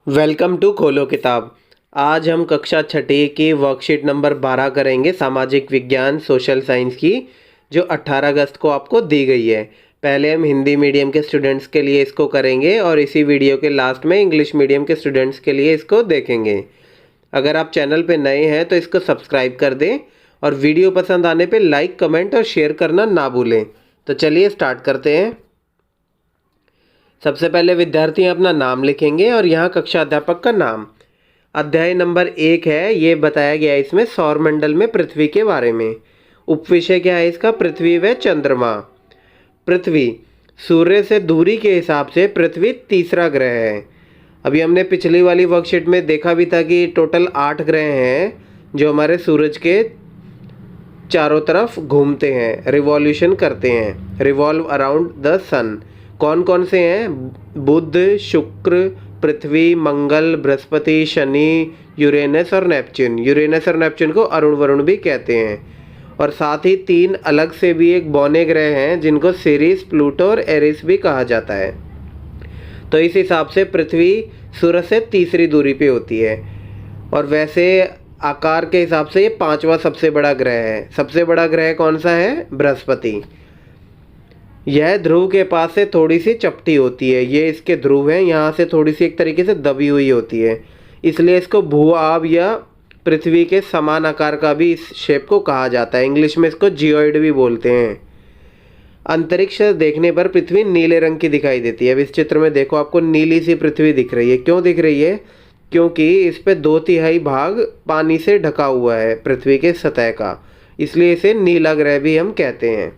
Welcome to खोलो किताब। आज हम कक्षा छठी की वर्कशीट नंबर 12 करेंगे, सामाजिक विज्ञान सोशल साइंस की, जो 18 अगस्त को आपको दी गई है। पहले हम हिंदी मीडियम के स्टूडेंट्स के लिए इसको करेंगे और इसी वीडियो के लास्ट में इंग्लिश मीडियम के स्टूडेंट्स के लिए इसको देखेंगे। अगर आप चैनल पे नए हैं तो इसको सब्सक्राइब कर दें और वीडियो पसंद आने पे लाइक, कमेंट और शेयर करना ना भूलें। तो चलिए स्टार्ट करते हैं। सबसे पहले विद्यार्थी अपना नाम लिखेंगे और यहाँ कक्षा अध्यापक का नाम। अध्याय नंबर 1 है, ये बताया गया है इसमें सौरमंडल में पृथ्वी के बारे में। उपविषय क्या है इसका? पृथ्वी व चंद्रमा। पृथ्वी, सूर्य से दूरी के हिसाब से पृथ्वी तीसरा ग्रह है। अभी हमने पिछली वाली वर्कशीट में देखा भी था कि टोटल 8 ग्रह हैं जो हमारे सूरज के चारों तरफ घूमते हैं, रिवॉल्यूशन करते हैं, रिवॉल्व अराउंड द सन। कौन कौन से हैं? बुध, शुक्र, पृथ्वी, मंगल, बृहस्पति, शनि, यूरेनस और नेपच्यून। यूरेनस और नेपच्यून को अरुण वरुण भी कहते हैं। और साथ ही 3 अलग से भी एक बौने ग्रह हैं जिनको सिरिस, प्लूटो और एरिस भी कहा जाता है। तो इस हिसाब से पृथ्वी सूरज से तीसरी दूरी पे होती है। और वैसे आकार के हिसाब से ये 5वां सबसे बड़ा ग्रह है। सबसे बड़ा ग्रह कौन सा है? बृहस्पति। यह ध्रुव के पास से थोड़ी सी चपटी होती है। ये इसके ध्रुव हैं, यहाँ से थोड़ी सी एक तरीके से दबी हुई होती है, इसलिए इसको भूआब या पृथ्वी के समान आकार का भी इस शेप को कहा जाता है। इंग्लिश में इसको जियोइड भी बोलते हैं। अंतरिक्ष देखने पर पृथ्वी नीले रंग की दिखाई देती है। अब इस चित्र में देखो, आपको नीली सी पृथ्वी दिख रही है। क्यों दिख रही है? क्योंकि इस पे 2/3 भाग पानी से ढका हुआ है पृथ्वी के सतह का, इसलिए इसे नीला ग्रह भी हम कहते हैं।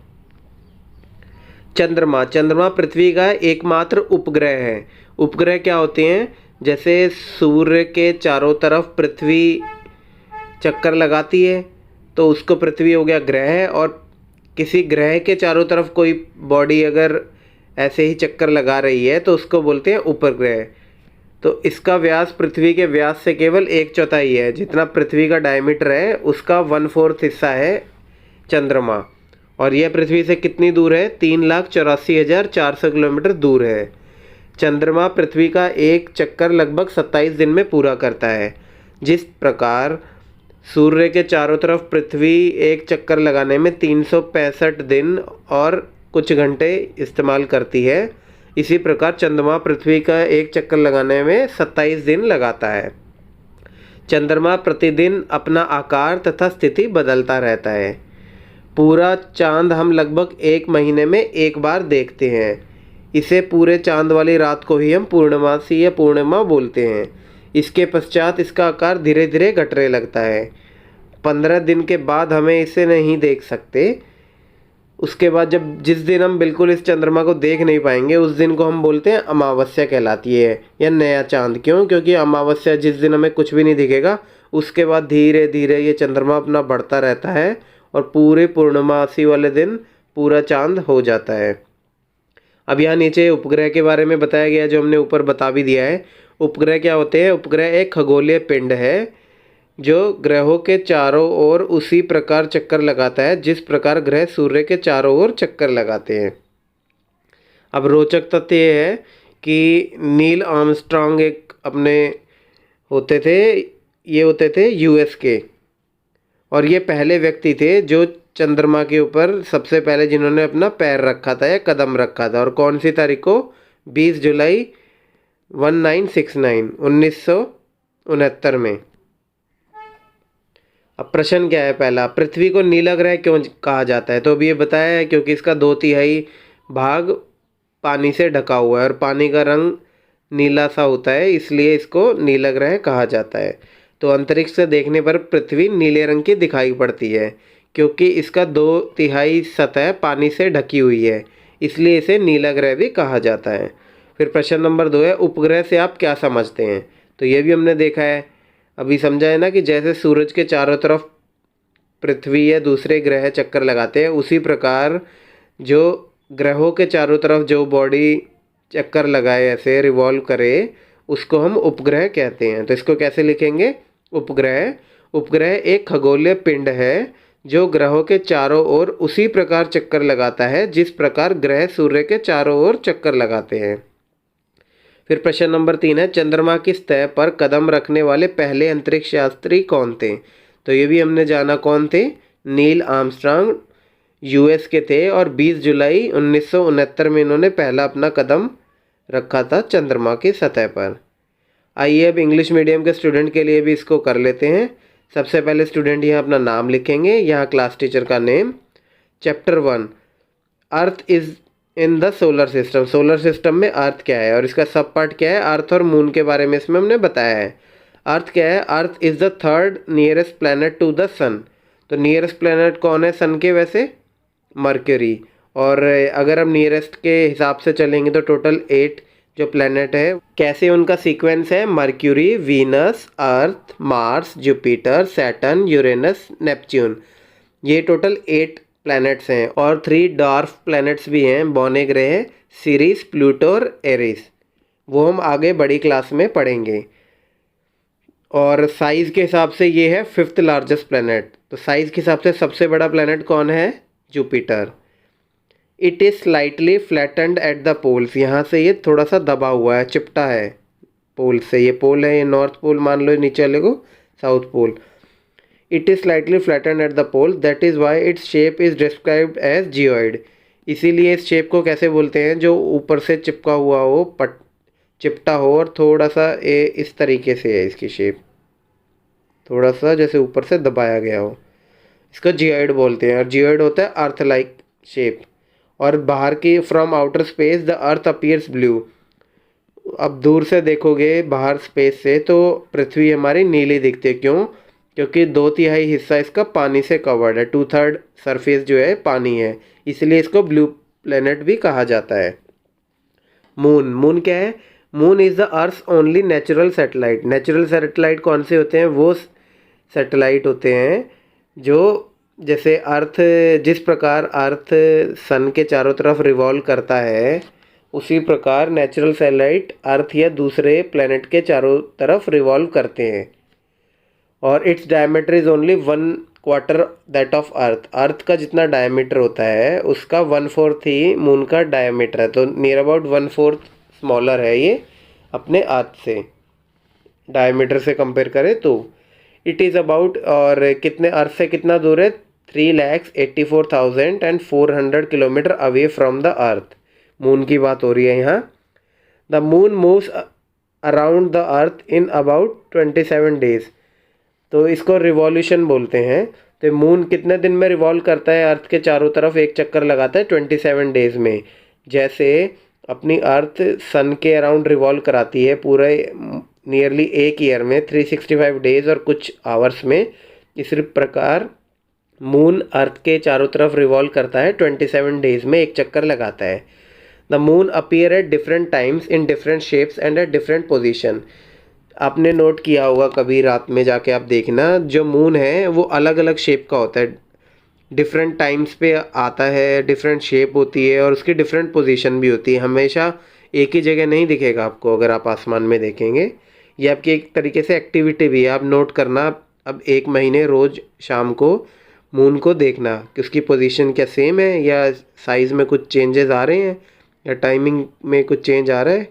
चंद्रमा, चंद्रमा पृथ्वी का एकमात्र उपग्रह है। उपग्रह क्या होते हैं? जैसे सूर्य के चारों तरफ पृथ्वी चक्कर लगाती है तो उसको पृथ्वी हो गया ग्रह, और किसी ग्रह के चारों तरफ कोई बॉडी अगर ऐसे ही चक्कर लगा रही है तो उसको बोलते हैं उपग्रह। तो इसका व्यास पृथ्वी के व्यास से केवल 1/4 है। जितना पृथ्वी का डायमीटर है उसका 1/4 हिस्सा है चंद्रमा। और यह पृथ्वी से कितनी दूर है? 3,84,400 किलोमीटर दूर है। चंद्रमा पृथ्वी का एक चक्कर लगभग 27 दिन में पूरा करता है। जिस प्रकार सूर्य के चारों तरफ पृथ्वी एक चक्कर लगाने में 365 दिन और कुछ घंटे इस्तेमाल करती है, इसी प्रकार चंद्रमा पृथ्वी का एक चक्कर लगाने में 27 दिन लगाता है। चंद्रमा प्रतिदिन अपना आकार तथा स्थिति बदलता रहता है। पूरा चांद हम लगभग 1 महीने में एक बार देखते हैं। इसे पूरे चांद वाली रात को ही हम पूर्णमासी या पूर्णिमा बोलते हैं। इसके पश्चात इसका आकार धीरे धीरे घटने लगता है। 15 दिन के बाद हमें इसे नहीं देख सकते। उसके बाद जिस दिन हम बिल्कुल इस चंद्रमा को देख नहीं पाएंगे उस दिन को हम बोलते हैं अमावस्या कहलाती है, या नया चांद। क्यों? क्योंकि अमावस्या जिस दिन हमें कुछ भी नहीं दिखेगा उसके बाद धीरे धीरे ये चंद्रमा अपना बढ़ता रहता है और पूरे पूर्णमासी वाले दिन पूरा चांद हो जाता है। अब यहाँ नीचे उपग्रह के बारे में बताया गया, जो हमने ऊपर बता भी दिया है। उपग्रह क्या होते हैं? उपग्रह एक खगोलीय पिंड है जो ग्रहों के चारों ओर उसी प्रकार चक्कर लगाता है जिस प्रकार ग्रह सूर्य के चारों ओर चक्कर लगाते हैं। अब रोचक तथ्य ये है कि नील आर्मस्ट्रांग एक अपने होते थे, ये होते थे यूएस के, और ये पहले व्यक्ति थे जो चंद्रमा के ऊपर सबसे पहले जिन्होंने अपना पैर रखा था या कदम रखा था। और कौन सी तारीख को? 20 जुलाई 1969 में। अब प्रश्न क्या है पहला? पृथ्वी को नीला ग्रह क्यों कहा जाता है? तो अभी ये बताया है क्योंकि इसका 2/3 भाग पानी से ढका हुआ है और पानी का रंग नीला सा होता है, इसलिए इसको नीला ग्रह कहा जाता है। तो अंतरिक्ष से देखने पर पृथ्वी नीले रंग की दिखाई पड़ती है क्योंकि इसका 2/3 सतह पानी से ढकी हुई है, इसलिए इसे नीला ग्रह भी कहा जाता है। फिर प्रश्न नंबर 2 है, उपग्रह से आप क्या समझते हैं? तो ये भी हमने देखा है, अभी समझा है ना, कि जैसे सूरज के चारों तरफ पृथ्वी या दूसरे ग्रह चक्कर लगाते हैं, उसी प्रकार जो ग्रहों के चारों तरफ जो बॉडी चक्कर लगाए, ऐसे रिवॉल्व करे, उसको हम उपग्रह कहते हैं। तो इसको कैसे लिखेंगे? उपग्रह, उपग्रह एक खगोलीय पिंड है जो ग्रहों के चारों ओर उसी प्रकार चक्कर लगाता है जिस प्रकार ग्रह सूर्य के चारों ओर चक्कर लगाते हैं। फिर प्रश्न नंबर 3 है, चंद्रमा की सतह पर कदम रखने वाले पहले अंतरिक्ष यात्री कौन थे? तो ये भी हमने जाना कौन थे, नील आर्मस्ट्रांग यूएस के थे और 20 जुलाई 1969 में इन्होंने पहला अपना कदम रखा था चंद्रमा की सतह पर। आइए अब इंग्लिश मीडियम के स्टूडेंट के लिए भी इसको कर लेते हैं। सबसे पहले स्टूडेंट यहाँ अपना नाम लिखेंगे, यहाँ क्लास टीचर का name. Chapter 1, earth is in the solar system. Solar system में अर्थ क्या है और इसका सब पार्ट क्या है, अर्थ और मून के बारे में इसमें हमने बताया है। अर्थ क्या है, Earth is the third nearest planet to the sun. तो नियरेस्ट प्लैनेट कौन है सन के, वैसे मरक्यूरी। और अगर हम नियरेस्ट के हिसाब से चलेंगे तो टोटल 8 जो प्लैनेट है, कैसे उनका सीक्वेंस है, Mercury, Venus, Earth, Mars, Jupiter, Saturn, Uranus, Neptune. ये टोटल 8 प्लैनेट्स हैं और 3 डार्क प्लैनेट्स भी हैं, बौने ग्रह, सीरीज, प्लूटो और एरिस। वो हम आगे बड़ी क्लास में पढ़ेंगे। और साइज़ के हिसाब से ये है 5th लार्जेस्ट प्लैनेट। तो साइज़ के हिसाब से सबसे बड़ा प्लैनेट कौन है, Jupiter. It is slightly flattened at the poles. यहाँ से ये थोड़ा सा दबा हुआ है, चिपटा है पोल से। ये पोल है, ये नॉर्थ पोल मान लो, नीचे वाले को south pole. It is slightly flattened at the pole, that is why its shape is described as geoid. इसीलिए इस शेप को कैसे बोलते हैं, जो ऊपर से चिपका हुआ हो, चिपटा हो और थोड़ा सा इस तरीके से है इसकी शेप, थोड़ा सा जैसे ऊपर से दबाया गया हो, इसको जियोइड बोलते हैं। और जियोइड होता है अर्थ लाइक शेप। और बाहर की from outer space the earth appears blue. अब दूर से देखोगे बाहर स्पेस से तो पृथ्वी हमारी नीली दिखती है। क्यों? क्योंकि 2/3 हिस्सा इसका पानी से कवर्ड है, 2/3 सरफेस जो है पानी है, इसलिए इसको ब्लू प्लेनेट भी कहा जाता है। मून, मून क्या है, moon is the earth only natural satellite. Natural satellite कौन से होते हैं, वो सैटेलाइट होते हैं जो, जैसे अर्थ, जिस प्रकार अर्थ सन के चारों तरफ रिवॉल्व करता है, उसी प्रकार नेचुरल सैटेलाइट अर्थ या दूसरे प्लेनेट के चारों तरफ रिवॉल्व करते हैं। और its diameter is only 1/4 that of Earth. Earth का जितना डायमीटर होता है उसका 1/4 ही मून का डायमीटर है। तो नियर अबाउट 1/4 स्मॉलर है ये अपने अर्थ से, डायमीटर से कंपेयर करें तो। इट इज़ अबाउट, और कितने अर्थ से कितना दूर है, 3,84,400 kilometre away from the earth. Moon की बात हो रही है यहाँ। The moon moves around the earth in about 27 days. तो इसको रिवॉल्यूशन बोलते हैं। तो मून कितने दिन में रिवॉल्व करता है, अर्थ के चारों तरफ एक चक्कर लगाता है 27 डेज में। जैसे अपनी अर्थ सन के अराउंड रिवॉल्व कराती है पूरे नियरली एक ईयर में, 365 डेज और कुछ आवर्स में, इसी प्रकार मून अर्थ के चारों तरफ रिवॉल्व करता है 27 डेज में, एक चक्कर लगाता है। The moon appear at different times in different shapes and at different position. आपने नोट किया होगा कभी, रात में जाके आप देखना, जो मून है वो अलग अलग शेप का होता है, डिफरेंट टाइम्स पे आता है, डिफरेंट शेप होती है और उसकी डिफरेंट पोजीशन भी होती है। हमेशा एक ही जगह नहीं दिखेगा आपको अगर आप आसमान में देखेंगे। ये आपकी एक तरीके से एक्टिविटी भी है, आप नोट करना। अब 1 महीने रोज़ शाम को मून को देखना कि उसकी पोजीशन क्या सेम है या साइज़ में कुछ चेंजेस आ रहे हैं या टाइमिंग में कुछ चेंज आ रहा है।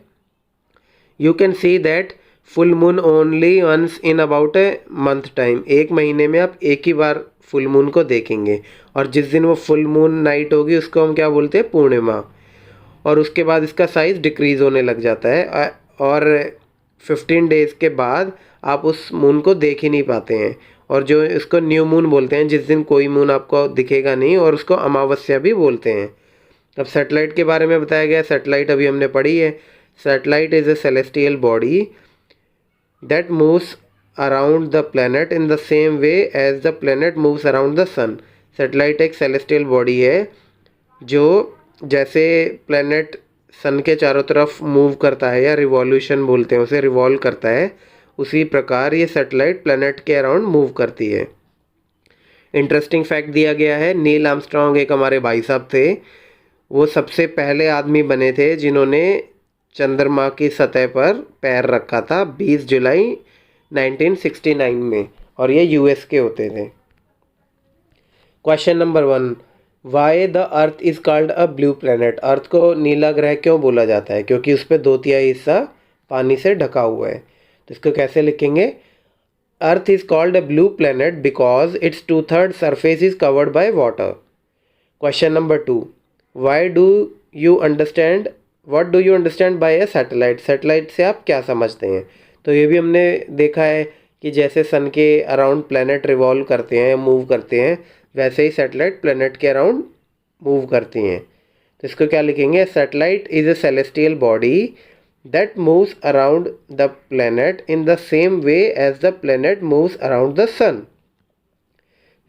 You can see that full moon only once in about a month time. 1 महीने में आप एक ही बार फुल मून को देखेंगे और जिस दिन वो फुल मून नाइट होगी उसको हम क्या बोलते हैं, पूर्णिमा। और उसके बाद इसका साइज़ डिक्रीज़ होने लग जाता है और 15 डेज़ के बाद आप उस मून को देख ही नहीं पाते हैं। और जो इसको न्यू मून बोलते हैं, जिस दिन कोई मून आपको दिखेगा नहीं, और उसको अमावस्या भी बोलते हैं। अब सैटेलाइट के बारे में बताया गया। सैटेलाइट अभी हमने पढ़ी है। Satellite is a celestial body that moves around the planet in the same way as the planet moves around the sun. Satellite एक सेलेस्टियल बॉडी है जो जैसे प्लैनेट सन के चारों तरफ मूव करता है, या रिवॉल्यूशन बोलते हैं उसे, रिवॉल्व करता है, उसी प्रकार ये सैटेलाइट प्लैनेट के अराउंड मूव करती है। इंटरेस्टिंग फैक्ट दिया गया है, नील आर्मस्ट्रॉन्ग एक हमारे भाई साहब थे, वो सबसे पहले आदमी बने थे जिन्होंने चंद्रमा की सतह पर पैर रखा था 20 जुलाई 1969 में, और ये यूएस के होते थे। Question number 1, why the Earth is called a blue planet. Earth को नीला ग्रह क्यों बोला जाता है? क्योंकि उस पर 2/3 हिस्सा पानी से ढका हुआ है। तो इसको कैसे लिखेंगे? अर्थ is called a blue planet because it's 2/3 surface is covered by water. Question number 2, what do you understand by a satellite? Satellite से आप क्या समझते हैं? तो ये भी हमने देखा है कि जैसे सन के अराउंड प्लैनेट रिवॉल्व करते हैं, मूव करते हैं, वैसे ही सैटेलाइट प्लैनेट के अराउंड मूव करती हैं। तो इसको क्या लिखेंगे? Satellite is a celestial body that moves around the planet in the same way as the planet moves around the sun.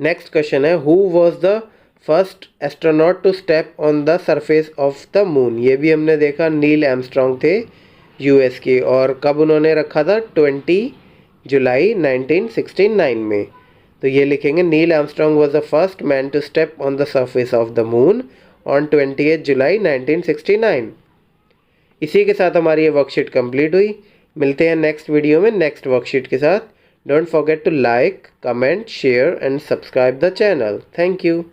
Next question है, who was the first astronaut to step on the surface of the moon? ये भी हमने देखा, Neil Armstrong थे US के, और कब उन्होंने रखा था? 20 जुलाई 1969 में। तो ये लिखेंगे, Neil Armstrong was the first man to step on the surface of the moon on 28 जुलाई 1969। इसी के साथ हमारी ये वर्कशीट कंप्लीट हुई। मिलते हैं नेक्स्ट वीडियो में नेक्स्ट वर्कशीट के साथ। Don't forget to like, comment, share and subscribe the channel. Thank you.